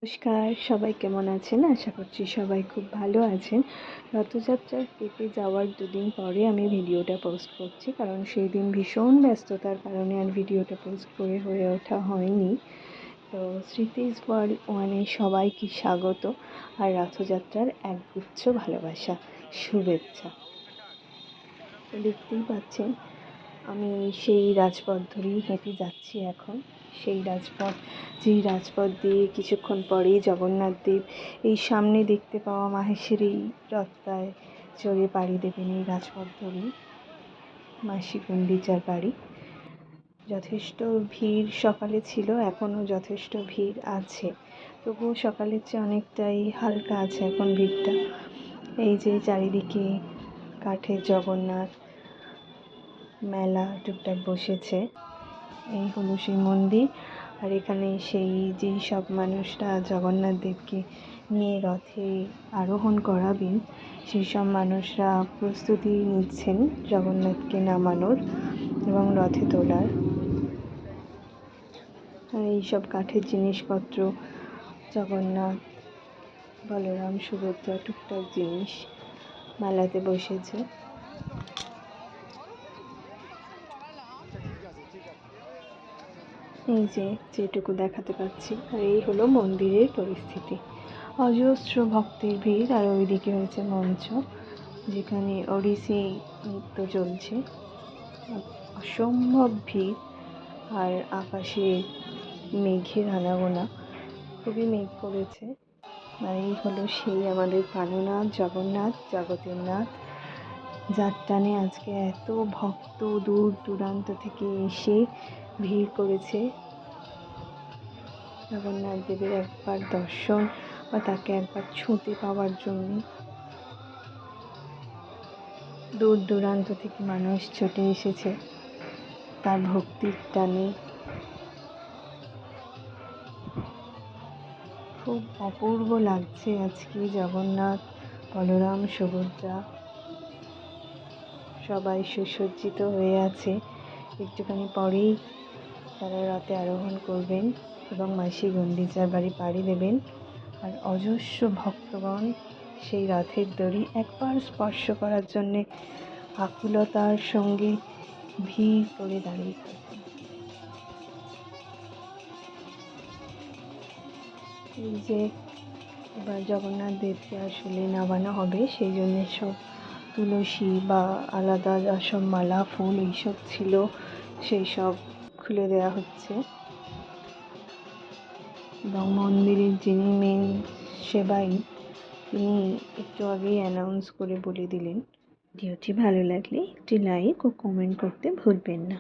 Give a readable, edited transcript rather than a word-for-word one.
নমস্কার, সবাই কেমন আছেন? আশা করছি সবাই খুব ভালো আছেন। রথযাত্রার পেতে যাওয়ার দুদিন পরে আমি ভিডিওটা পোস্ট করছি, কারণ সেই দিন ভীষণ ব্যস্ততার কারণে আর ভিডিওটা পোস্ট করে হয়ে ওঠা হয়নি। তো স্মৃতিজ ওয়ার্ল্ড ওয়ানে সবাইকে স্বাগত আর রথযাত্রার একগুচ্ছ ভালোবাসা, শুভেচ্ছা। তো দেখতেই পাচ্ছেন আমি সেই রাজপথ ধরেই হেঁটে যাচ্ছি এখন। সেই রাজপথ, যেই রাজপথ দিয়ে কিছুক্ষণ পরেই জগন্নাথ দেব এই সামনে দেখতে পাওয়া মাহেশের এই রথটায় চড়ে পাড়ি দেবেন এই রাজপথ ধরেই মাসি গুন্ডিচার বাড়ি। যথেষ্ট ভিড় সকালে ছিল, এখনও যথেষ্ট ভিড় আছে, তবুও সকালের চেয়ে অনেকটাই হালকা আছে এখন ভিড়টা। এই যে চারিদিকে কাঠের জগন্নাথ মেলা টুকটাক বসেছে, এই হলো সেই মন্দির। আর এখানে সেই যেই সব মানুষরা জগন্নাথ দেবকে নিয়ে রথে আরোহণ করাবেন, সেই সব মানুষরা প্রস্তুতি নিচ্ছেন জগন্নাথকে নামানোর এবং রথে তোলার। আর এইসব কাঠের জিনিসপত্র, জগন্নাথ, বলরাম, সুভদ্রা টুকটাক জিনিস মেলাতে বসেছে। এই যেটুকু দেখাতে পাচ্ছি, আর এই হলো মন্দিরের পরিস্থিতি। অজস্র ভক্তের ভিড়, আর ওইদিকে হয়েছে মঞ্চ, যেখানে ওড়িশি নৃত্য চলছে। অসম্ভব ভিড়, আর আকাশে মেঘের আনাগোনা, খুবই মেঘ করেছে। আর এই হলো সেই আমাদের প্রাণনাথ জগন্নাথ, জগতের নাথ, যার টানে আজকে এত ভক্ত দূর দূরান্ত থেকে এসে ভিড় করেছে জগন্নাথ দেবের একবার দর্শন বা তাকে একবার ছুঁতে পাওয়ার জন্য। দূর দূরান্ত থেকে মানুষ ছুটে এসেছে তার ভক্তির টানে। খুব অপূর্ব লাগছে আজকে জগন্নাথ, বলরাম, সুভদ্রা সবাই সুসজ্জিত হয়ে আছে। একটুখানি পরেই তারা রথে আরোহণ করবেন এবং মাসি গুন্ডিচার বাড়ি পাড়ি দেবেন। আর অজস্র ভক্তগণ সেই রথের দড়ি একবার স্পর্শ করার জন্যে আকুলতার সঙ্গে ভিড় করে দাঁড়িয়ে থাকবেন। এই যে এবার জগন্নাথ দেবকে আসলে নামানো হবে, সেই জন্য সব তুলসী বা আলাদা যা সব মালা ফুল এইসব ছিল সেই সব খুলে দেওয়া হচ্ছে। এবং মন্দিরের যিনি মেন সেবাই, তিনি একটু আগেই অ্যানাউন্স করে বলে দিলেন। ভিডিওটি ভালো লাগলে একটি লাইক ও কমেন্ট করতে ভুলবেন না।